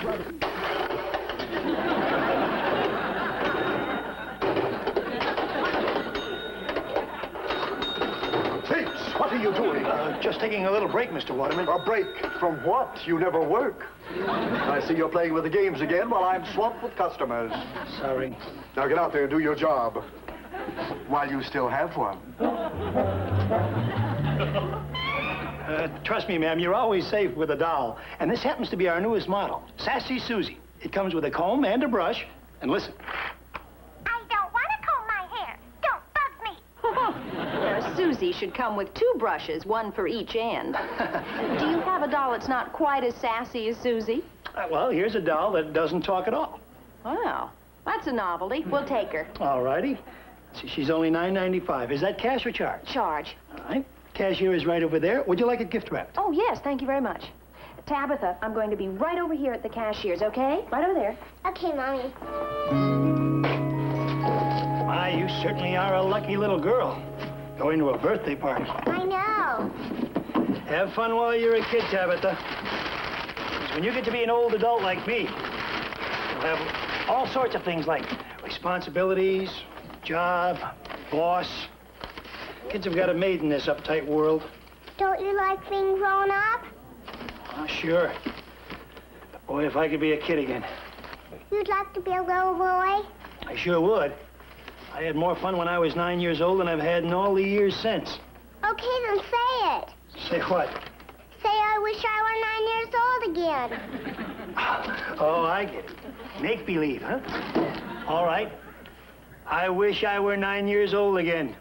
What are you doing? Just taking a little break, Mr. Waterman. A break from what? You never work. I see you're playing with the games again while I'm swamped with customers. Sorry. Now get out there and do your job. While you still have one. Trust me, ma'am, you're always safe with a doll. And this happens to be our newest model, Sassy Susie. It comes with a comb and a brush. And listen. I don't want to comb my hair. Don't bug me. Where Susie should come with 2 brushes, one for each end. Do you have a doll that's not quite as sassy as Susie? Well, here's a doll that doesn't talk at all. Wow, that's a novelty. We'll take her. All righty. See, she's only $9.95. Is that cash or charge? Charge. All right. Cashier is right over there. Would you like a gift wrapped? Oh, yes, thank you very much. Tabitha, I'm going to be right over here at the cashier's, okay? Right over there. Okay, Mommy. My, you certainly are a lucky little girl. Going to a birthday party. I know. Have fun while you're a kid, Tabitha. 'Cause when you get to be an old adult like me, you'll have all sorts of things like responsibilities, job, boss. Kids have got it made in this uptight world. Don't you like being grown up? Oh, sure. But boy, if I could be a kid again. You'd like to be a little boy? I sure would. I had more fun when I was 9 years old than I've had in all the years since. Okay, then say it. Say what? Say I wish I were 9 years old again. Oh, I get it. Make believe, huh? All right. I wish I were 9 years old again.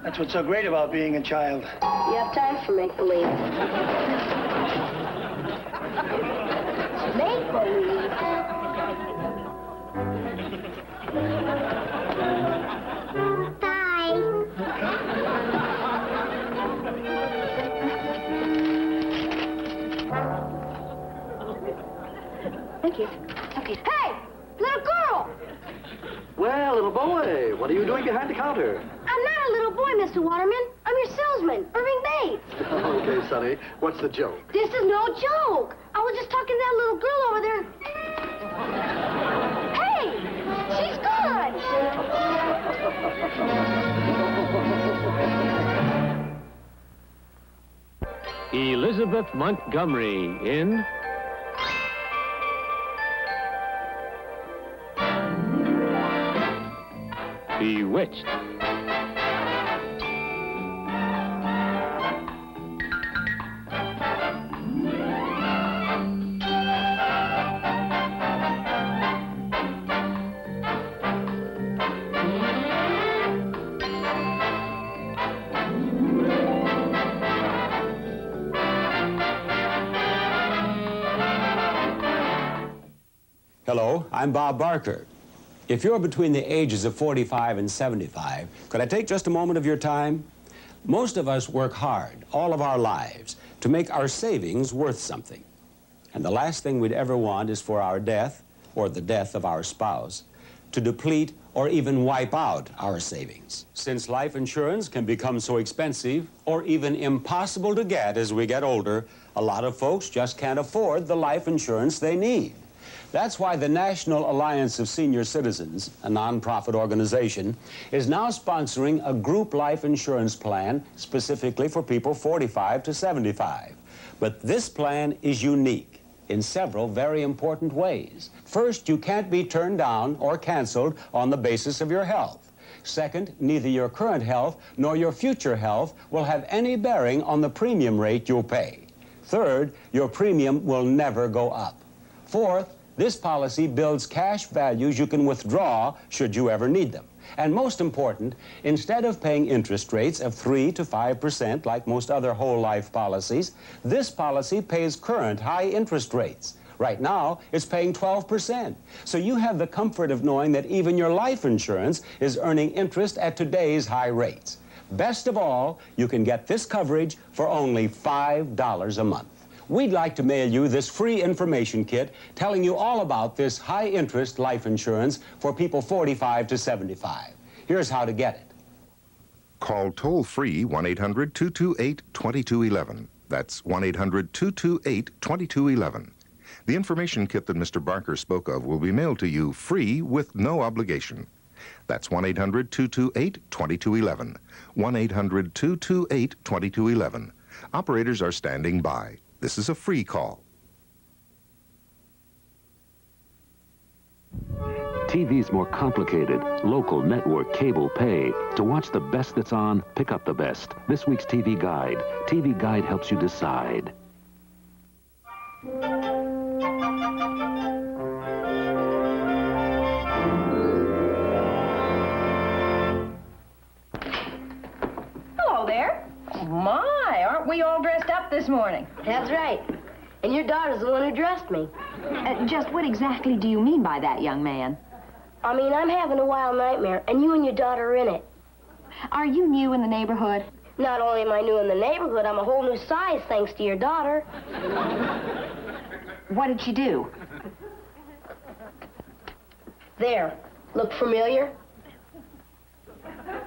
That's what's so great about being a child. You have time for make-believe. Make-believe? Bye. Thank you. Okay. Hey! Little girl! Well, little boy, what are you doing behind the counter? I'm not a little boy, Mr. Waterman. I'm your salesman, Irving Bates. Okay, Sonny, what's the joke? This is no joke. I was just talking to that little girl over there. Hey! She's gone! Elizabeth Montgomery in Bewitched. Hello, I'm Bob Barker. If you're between the ages of 45 and 75, could I take just a moment of your time? Most of us work hard all of our lives to make our savings worth something. And the last thing we'd ever want is for our death, or the death of our spouse, to deplete or even wipe out our savings. Since life insurance can become so expensive or even impossible to get as we get older, a lot of folks just can't afford the life insurance they need. That's why the National Alliance of Senior Citizens, a nonprofit organization, is now sponsoring a group life insurance plan specifically for people 45 to 75. But this plan is unique in several very important ways. First, you can't be turned down or canceled on the basis of your health. Second, neither your current health nor your future health will have any bearing on the premium rate you'll pay. Third, your premium will never go up. Fourth, this policy builds cash values you can withdraw should you ever need them. And most important, instead of paying interest rates of 3 to 5% like most other whole life policies, this policy pays current high interest rates. Right now, it's paying 12%. So you have the comfort of knowing that even your life insurance is earning interest at today's high rates. Best of all, you can get this coverage for only $5 a month. We'd like to mail you this free information kit telling you all about this high-interest life insurance for people 45 to 75. Here's how to get it. Call toll-free 1-800-228-2211. That's 1-800-228-2211. The information kit that Mr. Barker spoke of will be mailed to you free with no obligation. That's 1-800-228-2211. 1-800-228-2211. Operators are standing by. This is a free call. TV's more complicated. Local, network, cable, pay. To watch the best that's on, pick up the best. This week's TV Guide. TV Guide helps you decide. Hello there. My, aren't we all dressed up this morning? That's right. And your daughter's the one who dressed me. Just what exactly do you mean by that, young man? I mean, I'm having a wild nightmare, and you and your daughter are in it. Are you new in the neighborhood? Not only am I new in the neighborhood, I'm a whole new size thanks to your daughter. What did she do? There. Look familiar?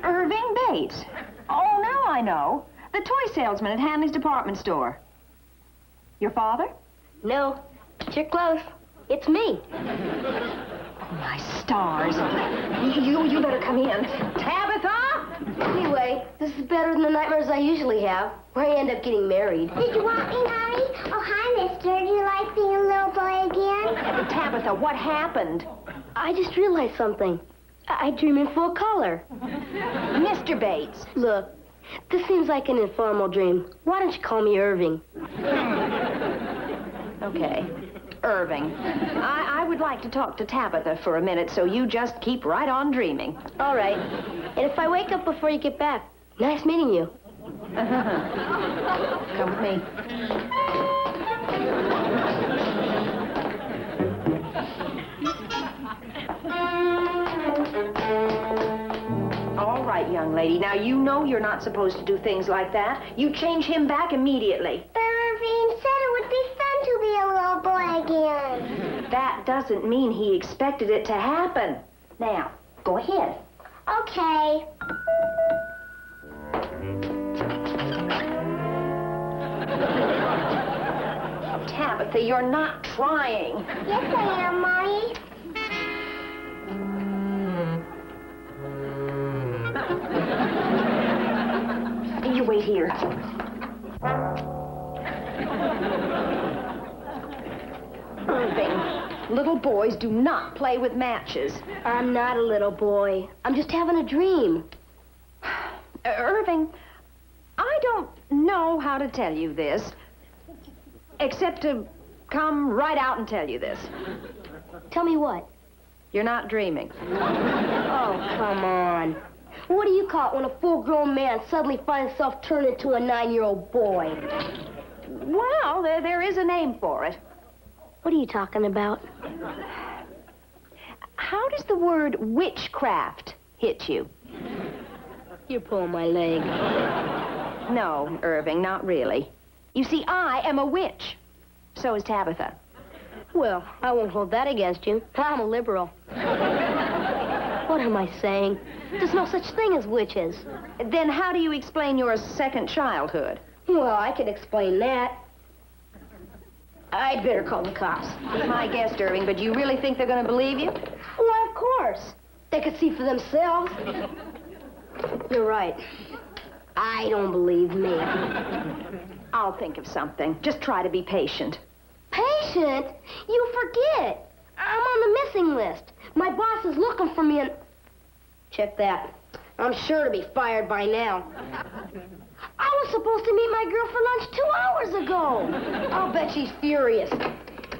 Irving Bates. Oh, now I know. The toy salesman at Hanley's department store. Your father? No, but you're close. It's me. Oh, my stars. You better come in. Tabitha! Anyway, this is better than the nightmares I usually have, where I end up getting married. Did you want me, Mommy? Oh, hi, mister. Do you like being a little boy again? Tabitha, what happened? I just realized something. I dream in full color. Mr. Bates. Look, this seems like an informal dream. Why don't you call me Irving? Okay. Irving. I would like to talk to Tabitha for a minute, so you just keep right on dreaming. All right. And if I wake up before you get back, nice meeting you. Come with me. All right, young lady. Now, you know you're not supposed to do things like that. You change him back immediately. Irving said it would be fun to be a little boy again. That doesn't mean he expected it to happen. Now, go ahead. Okay. Tabitha, you're not trying. Yes, I am, Mommy. You wait here. Irving, little boys do not play with matches. I'm not a little boy. I'm just having a dream. Irving, I don't know how to tell you this, except to come right out and tell you this. Tell me what? You're not dreaming. Oh, come on. What do you call it when a full-grown man suddenly finds himself turned into a 9-year-old boy? Well, there is a name for it. What are you talking about? How does the word witchcraft hit you? You're pulling my leg. No, Irving, not really. You see, I am a witch. So is Tabitha. Well, I won't hold that against you. I'm a liberal. What am I saying? There's no such thing as witches. Then how do you explain your second childhood? Well, I could explain that. I'd better call the cops. Be my guest, Irving, but you really think they're going to believe you? Why, of course. They could see for themselves. You're right. I don't believe me. I'll think of something. Just try to be patient. Patient? You forget. I'm on the missing list. My boss is looking for me and... Check that. I'm sure to be fired by now. I was supposed to meet my girl for lunch 2 hours ago. I'll bet she's furious.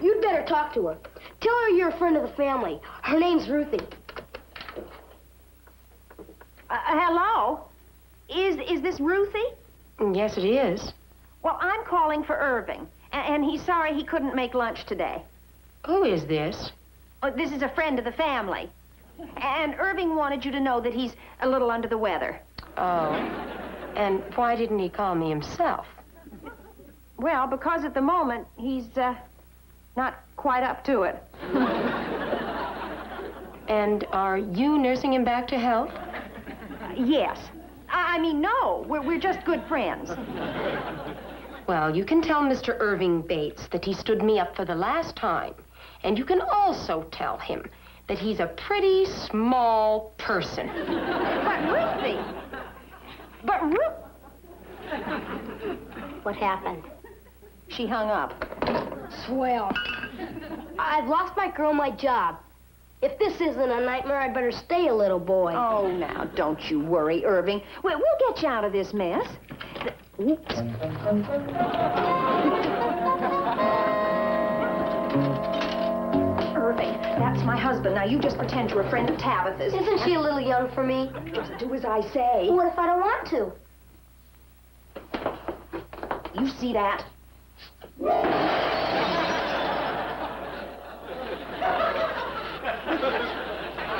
You'd better talk to her. Tell her you're a friend of the family. Her name's Ruthie. Hello? Is this Ruthie? Yes, it is. Well, I'm calling for Irving, and he's sorry he couldn't make lunch today. Who is this? Oh, this is a friend of the family. And Irving wanted you to know that he's a little under the weather. Oh. And why didn't he call me himself? Well, because at the moment, he's, not quite up to it. And are you nursing him back to health? Yes. I mean, no. We're just good friends. Well, you can tell Mr. Irving Bates that he stood me up for the last time. And you can also tell him that he's a pretty small person. But Ruthie! But Ruth... What happened? She hung up. Swell. I've lost my girl my job. If this isn't a nightmare, I'd better stay a little boy. Oh, now, don't you worry, Irving. We'll get you out of this mess. Oops. Irving, that's my husband. Now, you just pretend you're a friend of Tabitha's. Isn't she a little young for me? Just do as I say. What if I don't want to? You see that?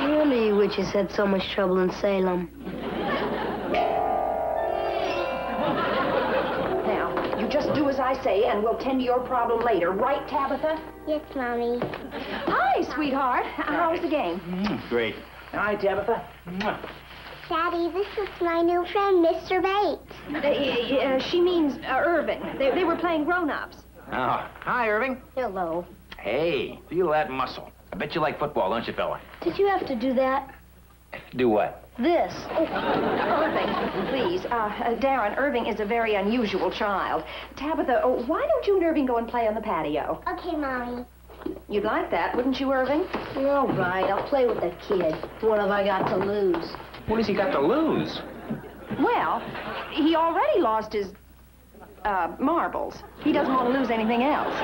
No wonder you witches had so much trouble in Salem. Now, you just do as I say, and we'll tend to your problem later. Right, Tabitha? Yes, Mommy. Hi, sweetheart. How was the game? Great. Hi, Tabitha. Daddy, this is my new friend, Mr. Bates. She means Irving. They were playing grown-ups. Oh, hi, Irving. Hello. Hey, feel that muscle. I bet you like football, don't you, fella? Did you have to do that? Do what? This. Irving, please. Darren, Irving is a very unusual child. Tabitha, why don't you and Irving go and play on the patio? Okay, Mommy. You'd like that, wouldn't you, Irving? All right, I'll play with the kid. What have I got to lose? What has he got to lose? Well, he already lost his, marbles. He doesn't want to lose anything else.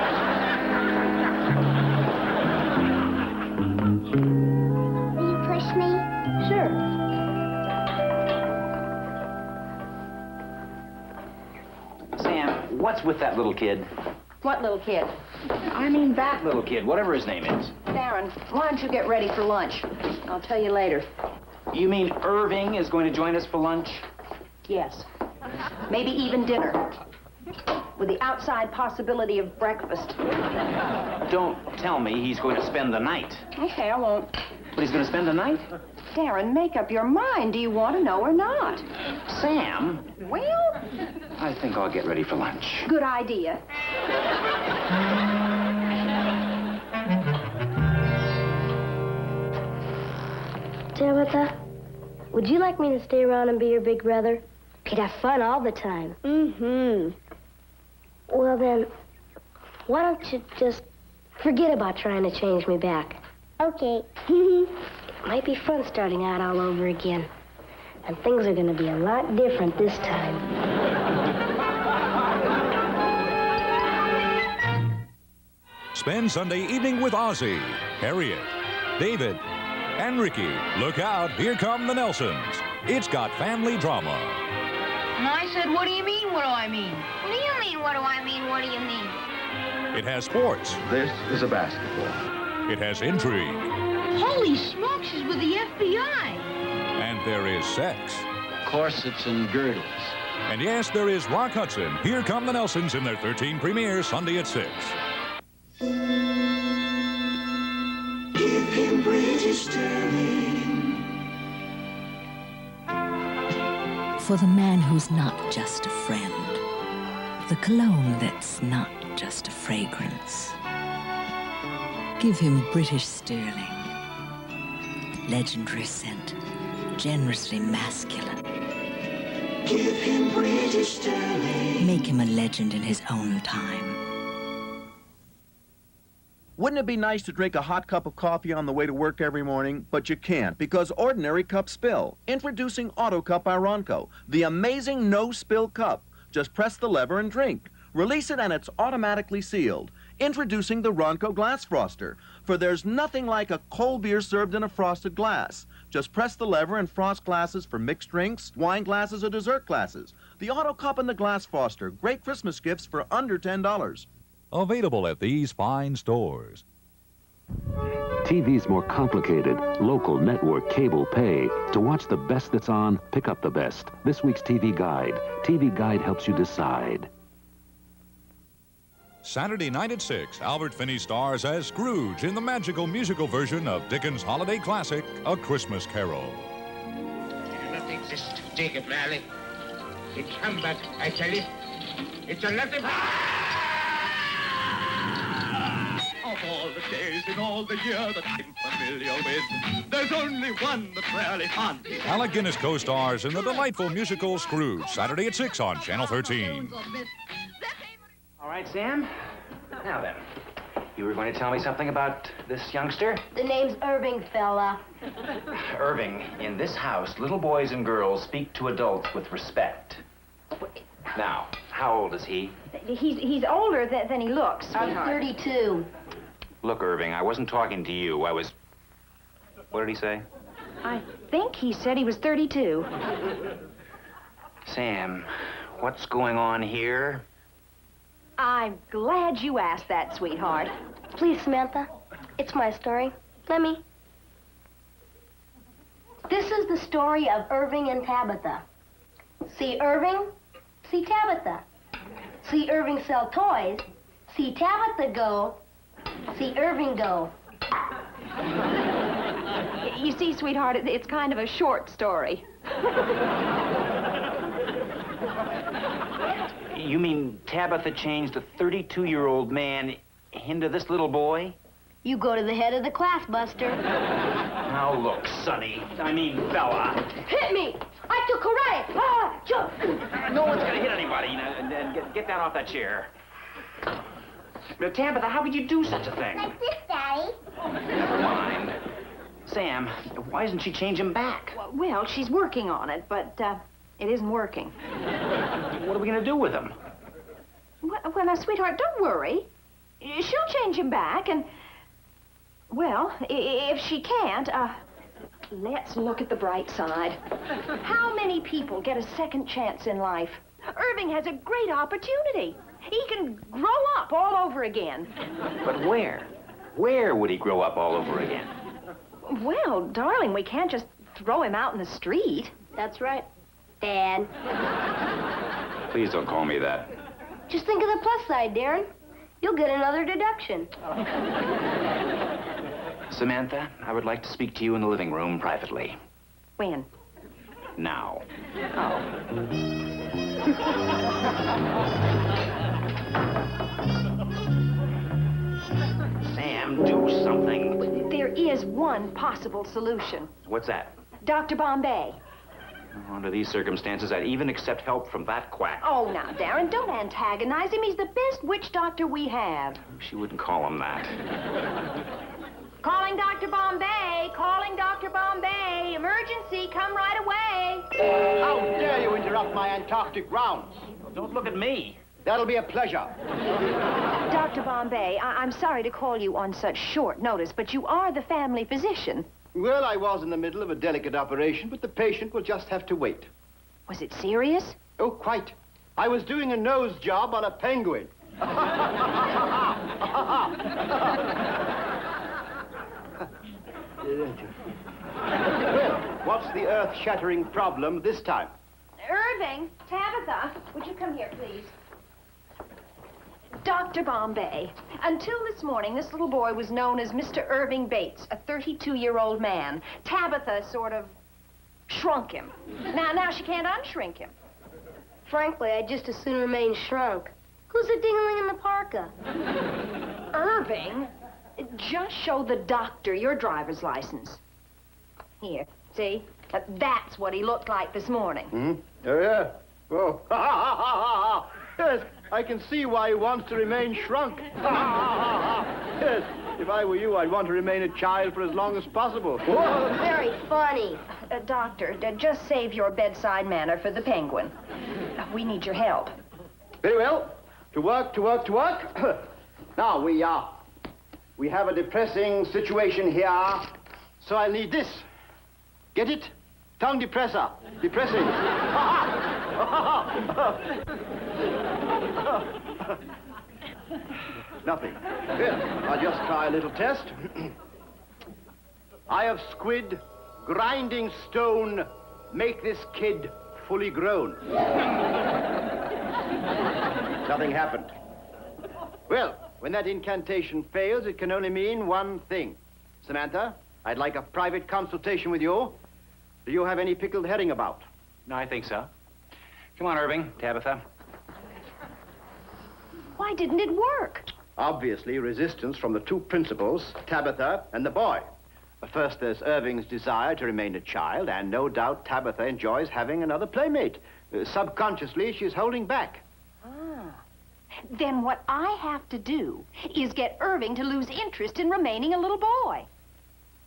Will you push me? Sure. Sam, what's with that little kid? What little kid? I mean that little kid, whatever his name is. Darren, why don't you get ready for lunch? I'll tell you later. You mean Irving is going to join us for lunch? Yes. Maybe even dinner. With the outside possibility of breakfast. Don't tell me he's going to spend the night. Okay, I won't. But he's going to spend the night? Darren, make up your mind. Do you want to know or not? Sam? Well, I think I'll get ready for lunch. good idea. Tabitha, would you like me to stay around and be your big brother? We'd have fun all the time. Mm-hmm. Well, then, why don't you just forget about trying to change me back? Okay. It might be fun starting out all over again. And things are going to be a lot different this time. Spend Sunday evening with Ozzie, Harriet, David, and Ricky. Look out, here come the Nelsons. It's got family drama. And I said, what do you mean, what do I mean? What do you mean, what do I mean, what do you mean? It has sports. This is a basketball. It has intrigue. Holy smokes, she's with the FBI. And there is sex. Corsets and girdles. And yes, there is Rock Hudson. Here come the Nelsons in their 13th premiere, Sunday at 6. Give him British sterling. For the man who's not just a friend. The cologne that's not just a fragrance. Give him British sterling. Legendary scent, generously masculine. Give him British sterling. Make him a legend in his own time. Wouldn't it be nice to drink a hot cup of coffee on the way to work every morning? But you can't, because ordinary cups spill. Introducing Auto Cup Ironco, the amazing no-spill cup. Just press the lever and drink. Release it and it's automatically sealed. Introducing the Ronco Glass Froster, for there's nothing like a cold beer served in a frosted glass. Just press the lever and frost glasses for mixed drinks, wine glasses, or dessert glasses. The Auto Cup and the Glass Froster, great Christmas gifts for under $10. Available at these fine stores. TV's more complicated. Local, network, cable, pay. To watch the best that's on, pick up the best. This week's TV Guide. TV Guide helps you decide. Saturday night at 6, Albert Finney stars as Scrooge in the magical musical version of Dickens' holiday classic, A Christmas Carol. Nothing exists, Jacob Raleigh. It's humbug, I tell you. It's a lefty. Of all the days in all the year that I'm familiar with, there's only one that's rarely fun. Alec Guinness co-stars in the delightful musical Scrooge, Saturday at 6 on Channel 13. All right, Sam. Now then, you were going to tell me something about this youngster? The name's Irving, fella. Irving, in this house, little boys and girls speak to adults with respect. Now, how old is he? He's older than he looks, I'm sweetheart. 32. Look, Irving, I wasn't talking to you. I was... What did he say? I think he said he was 32. Sam, what's going on here? I'm glad you asked that, sweetheart. Please, Samantha. It's my story. Let me. This is the story of Irving and Tabitha. See Irving, see Tabitha. See Irving sell toys, see Tabitha go, see Irving go. You see, sweetheart, it's kind of a short story. You mean Tabitha changed a 32-year-old man into this little boy? You go to the head of the class, Buster. Now look, Sonny. I mean, Bella. Hit me! I took karate! Ah, jump! No one's gonna hit anybody. And get down off that chair. Now, Tabitha, how would you do such a thing? Like this, Daddy. Never mind. Sam, why doesn't she change him back? Well, she's working on it, but it isn't working. What are we gonna do with him? Well, now, sweetheart, don't worry. She'll change him back, and... Well, if she can't, let's look at the bright side. How many people get a second chance in life? Irving has a great opportunity. He can grow up all over again. But where? Where would he grow up all over again? Well, darling, we can't just throw him out in the street. That's right, Dad. Please don't call me that. Just think of the plus side, Darren. You'll get another deduction. Samantha, I would like to speak to you in the living room privately. When? Now. Oh. Sam, do something. There is one possible solution. What's that? Dr. Bombay. Under these circumstances, I'd even accept help from that quack. Oh, now, Darren, don't antagonize him. He's the best witch doctor we have. She wouldn't call him that. Calling Dr. Bombay. Calling Dr. Bombay. Emergency, come right away. How dare you interrupt my Antarctic rounds? Don't look at me. That'll be a pleasure. Dr. Bombay, I'm sorry to call you on such short notice, but you are the family physician. Well, I was in the middle of a delicate operation, but the patient will just have to wait. Was it serious? Oh, quite. I was doing a nose job on a penguin. Well, what's the earth-shattering problem this time? Irving, Tabitha, would you come here, please? Dr. Bombay, until this morning, this little boy was known as Mr. Irving Bates, a 32-year-old man. Tabitha sort of shrunk him. Now she can't unshrink him. Frankly, I'd just as soon remain shrunk. Who's the dingling in the parka? Irving, just show the doctor your driver's license. Here, see? That's what he looked like this morning. Hmm? Oh, yeah. Oh. Yes, I can see why he wants to remain shrunk. Yes, if I were you, I'd want to remain a child for as long as possible. Whoa, very funny. Doctor, just save your bedside manner for the penguin. We need your help. Very well. To work, to work, to work. Now, we have a depressing situation here, so I'll need this. Get it? Tongue depressor. Depressing. Nothing. Well, I'll just try a little test. Eye of squid, grinding stone, make this kid fully grown. Nothing happened. Well, when that incantation fails, it can only mean one thing. Samantha, I'd like a private consultation with you. Do you have any pickled herring about? No, I think so. Come on, Irving, Tabitha. why didn't it work? Obviously, resistance from the two principals, Tabitha and the boy. First, there's Irving's desire to remain a child, and no doubt Tabitha enjoys having another playmate. Subconsciously, she's holding back. Then what I have to do is get Irving to lose interest in remaining a little boy.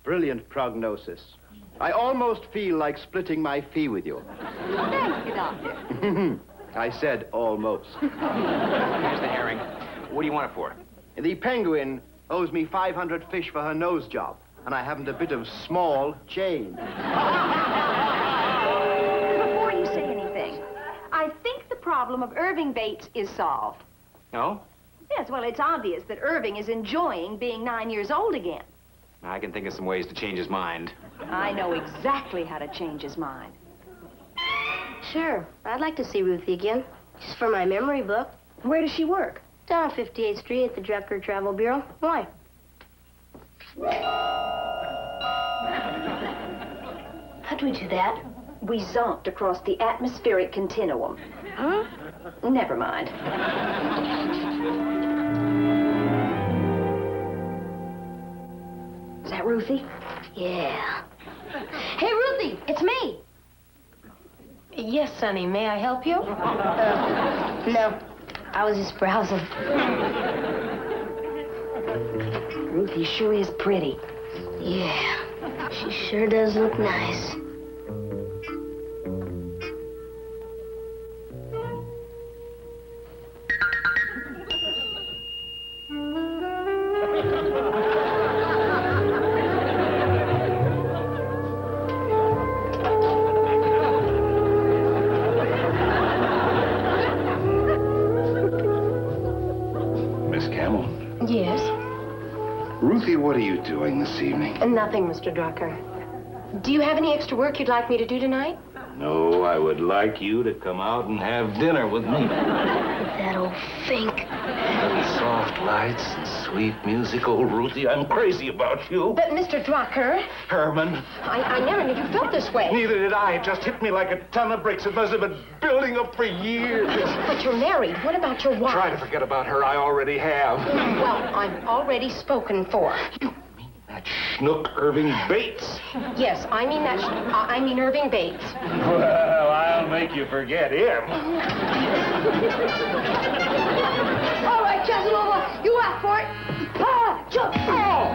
Brilliant prognosis. I almost feel like splitting my fee with you. Thank you, Doctor. I said almost. Here's the herring. What do you want it for? The penguin owes me 500 fish for her nose job, and I haven't a bit of small change. Before you say anything, I think the problem of Irving Bates is solved. No? Yes, well, it's obvious that Irving is enjoying being 9 years old again. I can think of some ways to change his mind. I know exactly how to change his mind. Sure, I'd like to see Ruthie again. Just for my memory book. Where does she work? Down on 58th Street at the Drucker Travel Bureau. Why? How'd we do that? We zonked across the atmospheric continuum. Huh? Never mind. Is that Ruthie? Yeah. Hey, Ruthie, it's me. Yes, Sonny, may I help you? No, I was just browsing. Ruthie sure is pretty. Yeah, she sure does look nice. Yes? Ruthie, what are you doing this evening? Nothing, Mr. Drucker. Do you have any extra work you'd like me to do tonight? No, I would like you to come out and have dinner with me. That old fink. Soft lights and sweet music. Oh, Ruthie, I'm crazy about you. But, Mr. Drucker, Herman. I never knew you felt this way. Neither did I. It just hit me like a ton of bricks. It must have been building up for years. But you're married. What about your wife? Try to forget about her. I already have. Well, I'm already spoken for. That schnook Irving Bates. Yes, I mean that. I mean Irving Bates. Well, I'll make you forget him. All right, Casanova, you asked for it. Ah, jump. Oh!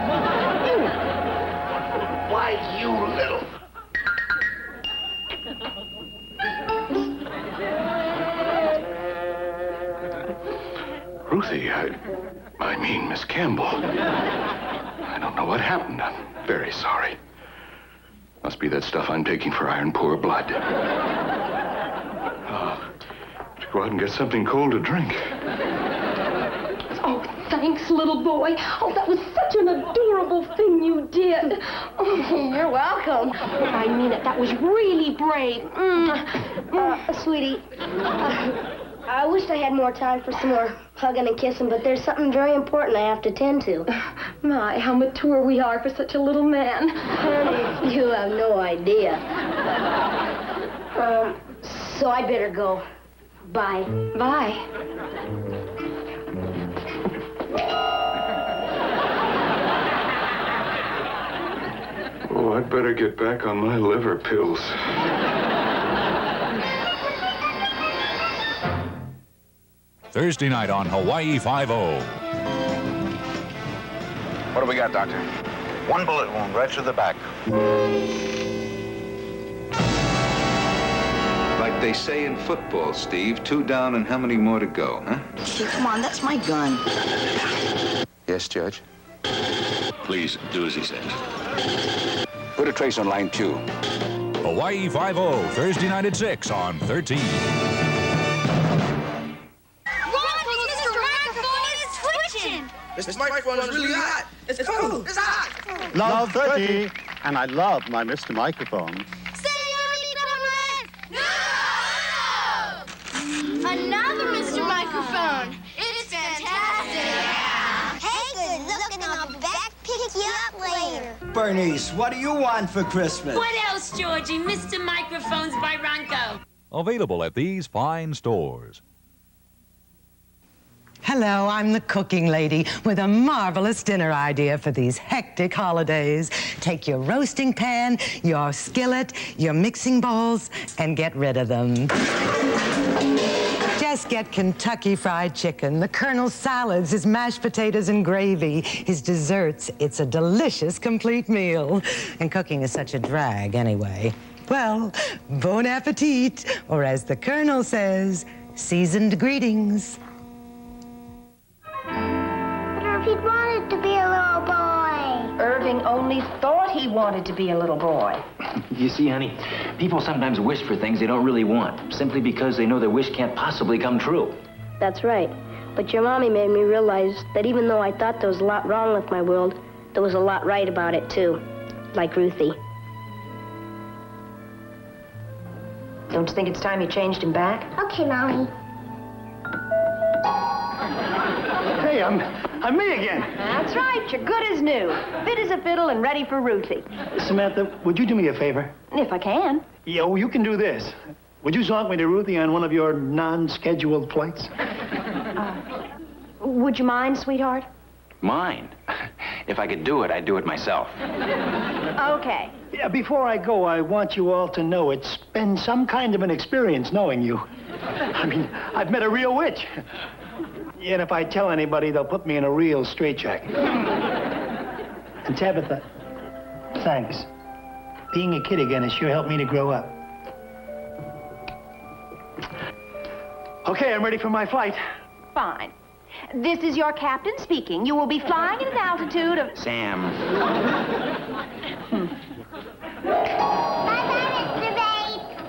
Why, you little... Ruthie, I mean Miss Campbell. I don't know what happened. I'm very sorry. Must be that stuff I'm taking for iron poor blood. Go out and get something cold to drink. Oh, thanks, little boy. Oh, that was such an adorable thing you did. Oh, you're welcome. I mean it. That was really brave. Sweetie, I wish I had more time for some more hugging and kissing, but there's something very important I have to tend to. My, how mature we are for such a little man. Honey, you have no idea. So I better go. Bye. Bye. Oh, I'd better get back on my liver pills. Thursday night on Hawaii Five-0. What do we got, Doctor? One bullet wound right through the back. Like they say in football, Steve, 2 down and how many more to go, huh? Come on, that's my gun. Yes, Judge. Please, do as he says. Put a trace on line 2. Hawaii Five-0, Thursday night at 6 on 13. This microphone is really hot. It's cool. It's hot. Love 30, and I love my Mr. Microphone. Another Mr. Microphone. It's fantastic. Hey, good looking. I'll be back to pick you up later. Bernice, what do you want for Christmas? What else, Georgie? Mr. Microphones by Ronco. Available at these fine stores. Hello, I'm the cooking lady with a marvelous dinner idea for these hectic holidays. Take your roasting pan, your skillet, your mixing bowls, and get rid of them. Just get Kentucky Fried Chicken, the Colonel's salads, his mashed potatoes and gravy, his desserts. It's a delicious, complete meal. And cooking is such a drag anyway. Well, bon appetit, or as the Colonel says, seasoned greetings. But Irving wanted to be a little boy. Irving only thought he wanted to be a little boy. You see, honey, people sometimes wish for things they don't really want, simply because they know their wish can't possibly come true. That's right. But your mommy made me realize that even though I thought there was a lot wrong with my world, there was a lot right about it, too. Like Ruthie. Don't you think it's time you changed him back? Okay, Mommy. Hey, I'm me again. That's right. You're good as new. Fit as a fiddle and ready for Ruthie. Samantha, would you do me a favor? If I can. Yo, you can do this. Would you zonk me to Ruthie on one of your non-scheduled flights? Would you mind, sweetheart? Mine. If I could do it, I'd do it myself. Okay. Yeah, before I go, I want you all to know it's been some kind of an experience knowing you. I mean, I've met a real witch. And if I tell anybody, they'll put me in a real straitjacket. And Tabitha, thanks. Being a kid again has sure helped me to grow up. Okay, I'm ready for my flight. Fine. This is your captain speaking. You will be flying at an altitude of... Sam.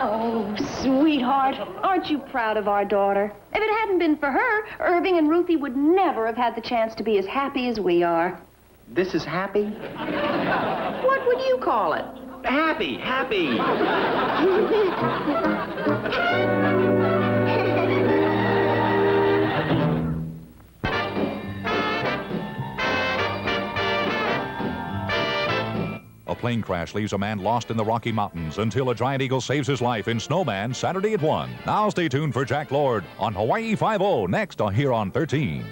Oh, sweetheart, aren't you proud of our daughter? If it hadn't been for her, Irving and Ruthie would never have had the chance to be as happy as we are. This is happy? What would you call it? Happy. A plane crash leaves a man lost in the Rocky Mountains until a giant eagle saves his life in Snowman Saturday at 1. Now stay tuned for Jack Lord on Hawaii Five-0 next here on 13.